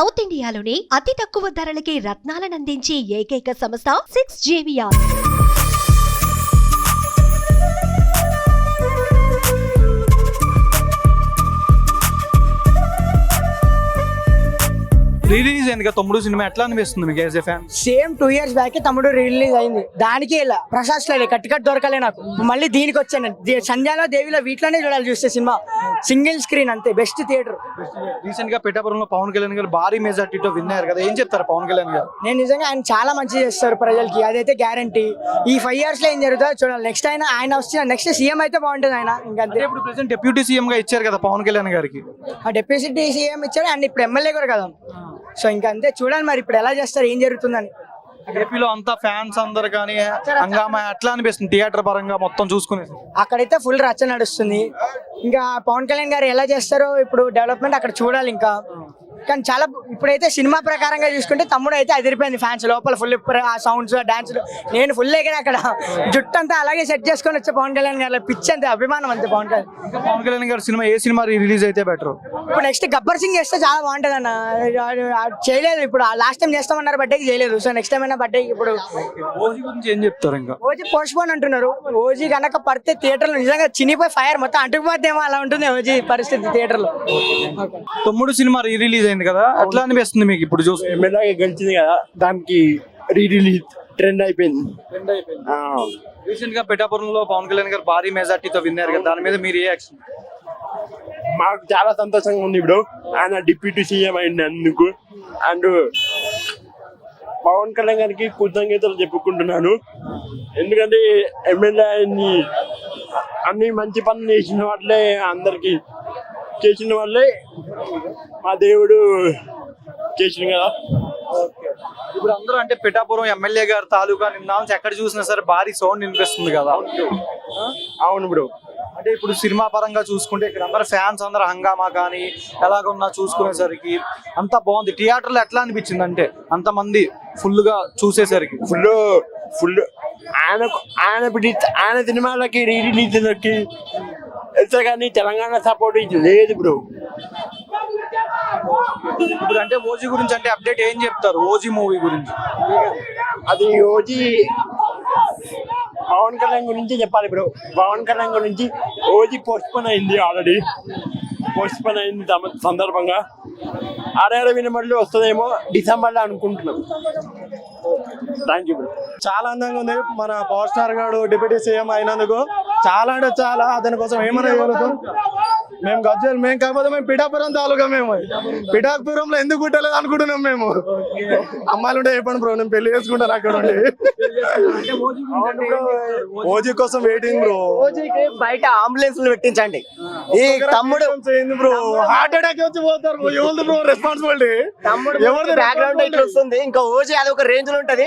South ఇండియాలోనే అతి తక్కువ ధరలకి రత్నాలనందించే ఏకైక సంస్థ 6JVR. రిలీజ్ అయింది కదా తమ్ముడు సినిమా, ఎట్లా అనిపిస్తుంది మీకు as a fan? Same 2 years back తమ్ముడు రిలీజ్ అయింది. దానికి ఇలా ప్రసాద్ స్టైల్ కట్ దొరకలే నాకు. మళ్ళీ దీనికి వచ్చాను. సంధ్యాలో దేవిలో వీటిలోనే చూడాలి చూస్తే సినిమా. సింగిల్ స్క్రీన్ అంతే, బెస్ట్ థియేటర్. రీసెంట్ గా పిఠాపురంలో పవన్ కళ్యాణ్ గారు భారీ మెజార్టీతో విన్ అయ్యారు కదా, ఏం చెప్తారు పవన్ కళ్యాణ్ గారు? నేను నిజంగా ఆయన చాలా మంచి చేస్తారు ప్రజలకి, అదైతే గ్యారంటీ. ఈ 5 years లో ఏం జరుగుతుందో చూడాలి. నెక్స్ట్ ఆయన వచ్చిన నెక్స్ట్ సీఎం అయితే బాగుంటుంది ఆయన. ఇంకంతే. ఇప్పుడు ప్రెసెంట్ డిప్యూటీ సీఎం గా ఇచ్చారు కదా పవన్ కళ్యాణ్ గారికి. ఆ డిప్యూటీ సీఎం ఇచ్చారు అండ్ ఇప్పుడు ఎమ్మెల్యే కూడా కదా. సో ఇంకంతే చూడాలి మరి ఇప్పుడు ఎలా చేస్తారు, ఏం జరుగుతుందని. ఏపీలో అంతా ఫ్యాన్స్ అందరు కానీ హంగామా ఎట్లా అనిపిస్తుంది థియేటర్ పరంగా మొత్తం చూసుకునే? అక్కడైతే ఫుల్ రచ్చ నడుస్తుంది. ఇంకా పవన్ కళ్యాణ్ గారు ఎలా చేస్తారో ఇప్పుడు డెవలప్మెంట్ అక్కడ చూడాలి ఇంకా. కానీ చాలా ఇప్పుడైతే సినిమా ప్రకారంగా చూసుకుంటే తమ్ముడు అయితే అదిరిపోయింది. ఫ్యాన్స్ లోపల ఫుల్ ఆ సౌండ్స్ డాన్స్. నేను ఫుల్ ఎగిరి అక్కడ జుట్టు అంతా అలాగే సెట్ చేసుకొని వచ్చే పవన్ కళ్యాణ్ గారు పిచ్చి అంతే, అభిమానం అంతే పవన్ కళ్యాణ్. పవన్ కళ్యాణ్ గారు సినిమా ఏ సినిమా రిలీజ్ అయితే బెటర్? ఇప్పుడు నెక్స్ట్ గబ్బర్ సింగ్ చేస్తే చాలా బాగుంటుంది అన్న. చేయలేదు ఇప్పుడు, లాస్ట్ టైం చేస్తామన్నారు బర్త్డేకి చేయలేదు. సో నెక్స్ట్ టైం అయినా బర్త్డేకి. ఇప్పుడు ఓజీ గురించి ఏం చెప్తారు? ఇంకా ఓజీ పోస్ట్ పోన్ అంటున్నారు. ఓజీ కనుక పడితే థియేటర్లో నిజంగా చినిపోయి ఫైర్ మొత్తం అంటుకుపోతేమో అలా ఉంటుంది ఓజీ పరిస్థితి థియేటర్లో. తమ్ముడు సినిమా రిలీజ్ అయింది కదా, ఎట్లా అనిపిస్తుంది మీకు ఇప్పుడు చూసి? ఎమ్మెల్యే గెలిచింది కదా, దానికి రిలీజ్ ట్రెండ్ అయిపోయింది. రీసెంట్ గా పిఠాపురంలో పవన్ కళ్యాణ్ గారు భారీ మెజార్టీతో విన్ అయ్యారు కదా, దాని మీద మీ రియాక్షన్? మాకు చాలా సంతోషంగా ఉంది ఇప్పుడు ఆయన డిప్యూటీ సీఎం అయినందుకు. అండ్ పవన్ కళ్యాణ్ గారికి కృతజ్ఞతలు చెప్పుకుంటున్నాను. ఎందుకంటే ఎమ్మెల్యే అన్ని మంచి పనులు చేసిన వాళ్ళే, అందరికి చేసిన వాళ్ళే మా దేవుడు చేసిన కదా. ఇప్పుడు అందరూ అంటే పిఠాపురం ఎమ్మెల్యే గారు తాలూకా నిన్న ఎక్కడ చూసినా సరే భారీ సౌండ్ వినిపిస్తుంది కదా. అవును బ్రో. అంటే ఇప్పుడు సినిమా పరంగా చూసుకుంటే ఇక్కడ అందరు ఫ్యాన్స్ అందరు హంగామా కానీ ఎలాగున్నా చూసుకునేసరికి అంతా బాగుంది. థియేటర్లో ఎట్లా అనిపించింది అంటే అంతమంది ఫుల్ గా చూసేసరికి? ఫుల్ ఆయన సినిమాలకి రిలీజ్కి వెళ్తే కానీ తెలంగాణ సపోర్ట్ లేదు బ్రో. ఇప్పుడు అంటే ఓజీ గురించి అంటే అప్డేట్ ఏం చెప్తారు? ఓజీ మూవీ గురించి అది ఓజీ పవన్ కళ్యాణ్ గురించి చెప్పాలి బ్రో. పవన్ కళ్యాణ్ గురించి ఓజీ పోస్ట్ పోన్ అయింది, ఆల్రెడీ పోస్ట్ పోన్ అయింది సందర్భంగా. ఆర్ఆర్ వినమడిలో వస్తుందేమో డిసెంబర్లో అనుకుంటున్నాం. Thank you bro. చాలా అందంగా ఉంది. మన పవర్ స్టార్ గారు డిప్యూటీ సీఎం అయినందుకు చాలా అంటే చాలా, అతని కోసం ఏమైనా చేయగలుగుతాం. మేము గజ్జలు, మేము కాకపోతే మేము పిఠాపురం తాలూకా. మేము పిఠాపురంలో ఎందుకు పుట్టలేదు అనుకుంటున్నాం. మేము అమ్మాయిలు ఉంటే చెప్పండి బ్రో, నేను పెళ్లి చేసుకుంటాను అక్కడ ఉండి. ఓజీ కోసం వెయిటింగ్ బ్రో. ఓజీకి బయట అంబులెన్స్ పెట్టించండి. ఈ తమ్ముడు బ్రో హార్ట్ అటాక్ వచ్చి పోతారు. ఎవరు బ్రో రెస్పాన్సిబిలిటీ? ఎవరిది బ్యాక్గ్రౌండ్ ఇట్లా వస్తుంది. ఇంకా ఓజీ అది ఒక రేంజ్ లో ఉంటది.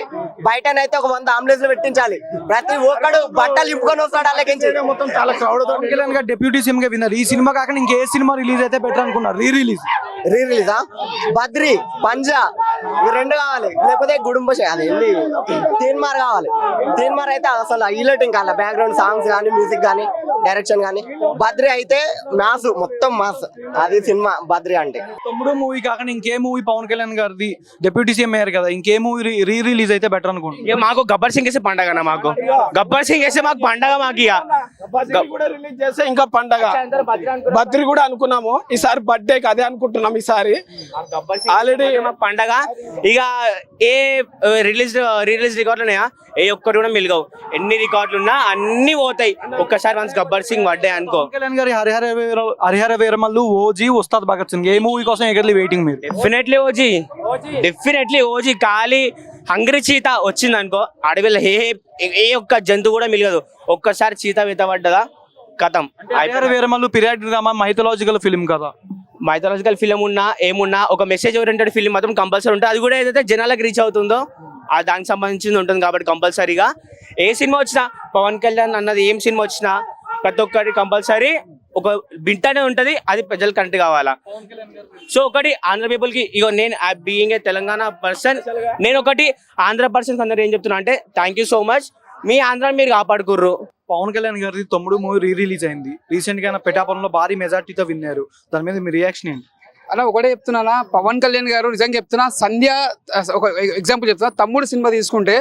బయటనైతే ఒక 100 అంబులెన్స్ పెట్టించాలి. ప్రతి ఒక్కడు బట్టలు ఇప్పుకొని వస్తాడు. అలాగే మొత్తం చాలా క్రౌడ్. పవన్ కళ్యాణ్ గారు డిప్యూటీ సీఎం గా విన్నారు. ఈ సినిమా కాకుండా ఇంకే సినిమా రిలీజ్ అయితే బెటర్ అనుకున్నారు? రీరిలీజా? బద్రి, పంజా ఇవి 2 కావాలి. లేకపోతే గుడుంబ అది తీన్మార్ కావాలి. తీన్మార్ అయితే అసలు హైలైట్. ఇంకా బ్యాక్గ్రౌండ్ సాంగ్స్ కానీ, మ్యూజిక్ కానీ, డైరెక్షన్ కానీ. బద్రి అయితే మాస్, మొత్తం మాస్. అది సినిమా బద్రి అంటే. తమ్ముడు మూవీ కాకుండా ఇంకే మూవీ పవన్ కళ్యాణ్ గారిది డిప్యూటీ సీఎం అయ్యారు కదా, ఇంకే మూవీ రిలీజ్ అయితే బెటర్ అనుకుంటున్నాను? మాకు గబ్బర్ సింగ్ వేసే పండగ, మాకు గబ్బర్ సింగ్ వేసే మాకు పండగ. మాకు కూడా రిలీజ్ చేస్తే ఇంకా పండగ. బద్రి కూడా అనుకున్నాము, ఈసారి బర్త్డేకి అదే అనుకుంటున్నాం. ఈసారి ఆల్రెడీ పండగ. ఇక ఏ రిలీజ్ రికార్డులు ఉన్నాయా? ఏ ఒక్కటి కూడా మిలగవు. ఎన్ని రికార్డులు ఉన్నా అన్ని పోతాయి ఒక్కసారి. వన్స్ గబ్బర్ సింగ్ బర్త్డే అనుకో. కళ్యాణ్ గారి హరిహర వీరమల్లు, ఓజీ, ఉస్తాద్ భగత్ సింగ్, ఏ మూవీ కోసం ఎగర్లీ వెయిటింగ్ మీరు? Definitely OG. ఖాళీ హంగ్రీ చీత వచ్చింది అనుకో, అడవిలో ఏ ఒక్క జంతువు కూడా మిలగదు. ఒక్కసారి చీత పడ్డదా కథం. Harihara Veeramallu periodic drama, mythological film కదా. మైథలాజికల్ ఫిలిం ఉన్నా ఏమున్నా ఒక మెసేజ్ ఓరియంటెడ్ ఫిలిం మాత్రం కంపల్సరీ ఉంటుంది. అది కూడా ఏదైతే జనాలకు రీచ్ అవుతుందో దానికి సంబంధించింది ఉంటుంది. కాబట్టి కంపల్సరీగా ఏ సినిమా వచ్చినా, పవన్ కళ్యాణ్ అన్నది ఏం సినిమా వచ్చినా ప్రతి ఒక్కటి కంపల్సరీ ఒక బింటనే ఉంటుంది. అది ప్రజలు కనెక్ట్ కావాలా. సో ఒకటి ఆంధ్ర పీపుల్ కి, ఇగో నేను బీయింగ్ ఏ తెలంగాణ పర్సన్, నేను ఒకటి ఆంధ్ర పర్సన్స్ అందరూ ఏం చెప్తున్నా అంటే థ్యాంక్ యూ సో మచ్. మీ ఆంధ్రాని మీరు కాపాడుకుర్రు. పవన్ కళ్యాణ్ గారి తమ్ముడు మూవీ రిలీజ్ అయింది రీసెంట్ గా. పిఠాపురంలో భారీ మెజార్టీతో విన్నారు. దాని మీద మీ రియాక్షన్ ఏంటి? అలా ఒకటే చెప్తున్నానా, పవన్ కళ్యాణ్ గారు నిజంగా చెప్తున్నా, సంధ్య ఒక ఎగ్జాంపుల్ చెప్తున్నా, తమ్ముడు సినిమా తీసుకుంటే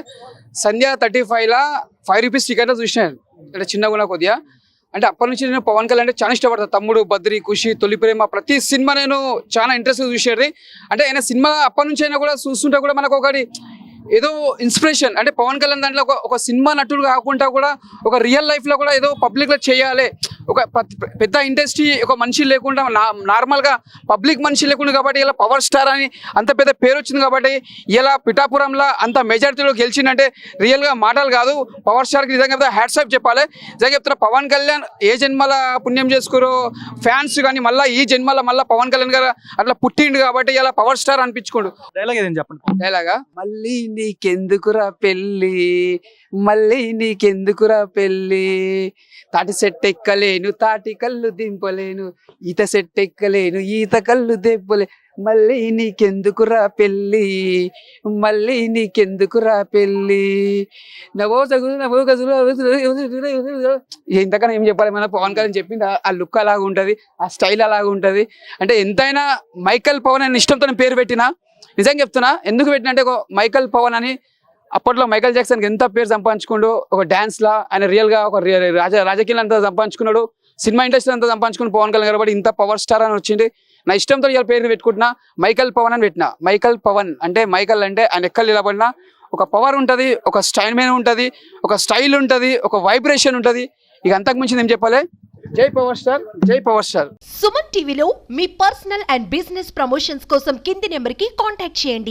సంధ్య 35లా 5 రూపీస్ టికెట్లో చూసినాను, అంటే చిన్నగా ఉన్న కొద్దిగా. అంటే అప్పటి నుంచి నేను పవన్ కళ్యాణ్ అంటే చాలా ఇష్టపడతాను. తమ్ముడు, బద్రి, ఖుషి, తొలి ప్రేమ, ప్రతి సినిమా నేను చాలా ఇంట్రెస్ట్గా చూసేది. అంటే ఆయన సినిమా అప్పటి నుంచి అయినా కూడా చూస్తుంటే కూడా మనకు ఒకటి ఏదో ఇన్స్పిరేషన్. అంటే పవన్ కళ్యాణ్ దాంట్లో ఒక సినిమా నటుడు కాకుండా కూడా ఒక రియల్ లైఫ్లో కూడా ఏదో పబ్లిక్లో చేయాలి, ఒక పెద్ద ఇండస్ట్రీ ఒక మనిషి లేకుండా నార్మల్గా పబ్లిక్ మనిషి లేకుండా కాబట్టి ఇలా పవర్ స్టార్ అని అంత పెద్ద పేరు వచ్చింది కాబట్టి ఇలా పిఠాపురంలో అంత మెజారిటీలో గెలిచిందంటే రియల్గా మాటలు కాదు. పవర్ స్టార్కి నిజంగా హ్యాట్స్ ఆఫ్ చెప్పాలి. నిజంగా చెప్తున్నా, పవన్ కళ్యాణ్ ఏ జన్మల పుణ్యం చేసుకోరో ఫ్యాన్స్ కానీ మళ్ళీ ఈ జన్మల మళ్ళీ పవన్ కళ్యాణ్ గారు అట్లా పుట్టిండు కాబట్టి ఇలా పవర్ స్టార్ అనిపించుకోండు. డైలాగ్ ఏదైనా చెప్పండి. డైలాగా, మళ్ళీ నీకెందుకురా పెళ్ళి, మళ్ళీ నీకెందుకురా పెళ్ళి, తాటి సెట్ ఎక్కలేను, తాటి కళ్ళు దింపలేను, ఈత సెట్ ఎక్కలేను, ఈత కళ్ళు దింపలే, మళ్ళీ నీకెందుకురా పెళ్ళి, మళ్ళీ నీకెందుకురా పెళ్ళి, నవో సగులు నవో గజులు. ఇంతకన్నా ఏం చెప్పాలి, మన పవన్ కళ్యాణ్ చెప్పింది ఆ లుక్ అలాగా ఉంటుంది, ఆ స్టైల్ అలాగా ఉంటుంది. అంటే ఎంతైనా మైకల్ పవన్ అని ఇష్టంతో పేరు పెట్టినా, నిజంగా చెప్తున్నా, ఎందుకు పెట్టినా అంటే ఒక మైకల్ పవన్ అని అప్పట్లో మైకల్ జాక్సన్కి ఎంత పేరు సంపాదించుకుంటూ ఒక డ్యాన్స్లా ఆయన రియల్గా ఒక రాజకీయాలు అంతా సంపాదించుకున్నాడు, సినిమా ఇండస్ట్రీ అంతా సంపాదించుకుని పవన్ కళ్యాణ్ కాబట్టి ఇంత పవర్ స్టార్ అని వచ్చింది. నా ఇష్టంతో ఇలా పేరు పెట్టుకుంటున్నా, మైకల్ పవన్ అని పెట్టినా. మైకల్ పవన్ అంటే మైకల్ అంటే ఆయన ఎక్కలు నిలబడినా ఒక పవర్ ఉంటుంది, ఒక స్టైల్ మైన ఉంటుంది, ఒక స్టైల్ ఉంటుంది, ఒక వైబ్రేషన్ ఉంటుంది. ఇక అంతకు మించి ఏం చెప్పాలి. జై పవర్ స్టార్, జై పవర్ స్టార్. సుమన్ టీవీలో మీ పర్సనల్ అండ్ బిజినెస్ ప్రమోషన్స్ కోసం కింది నెంబర్కి కాంటాక్ట్ చేయండి.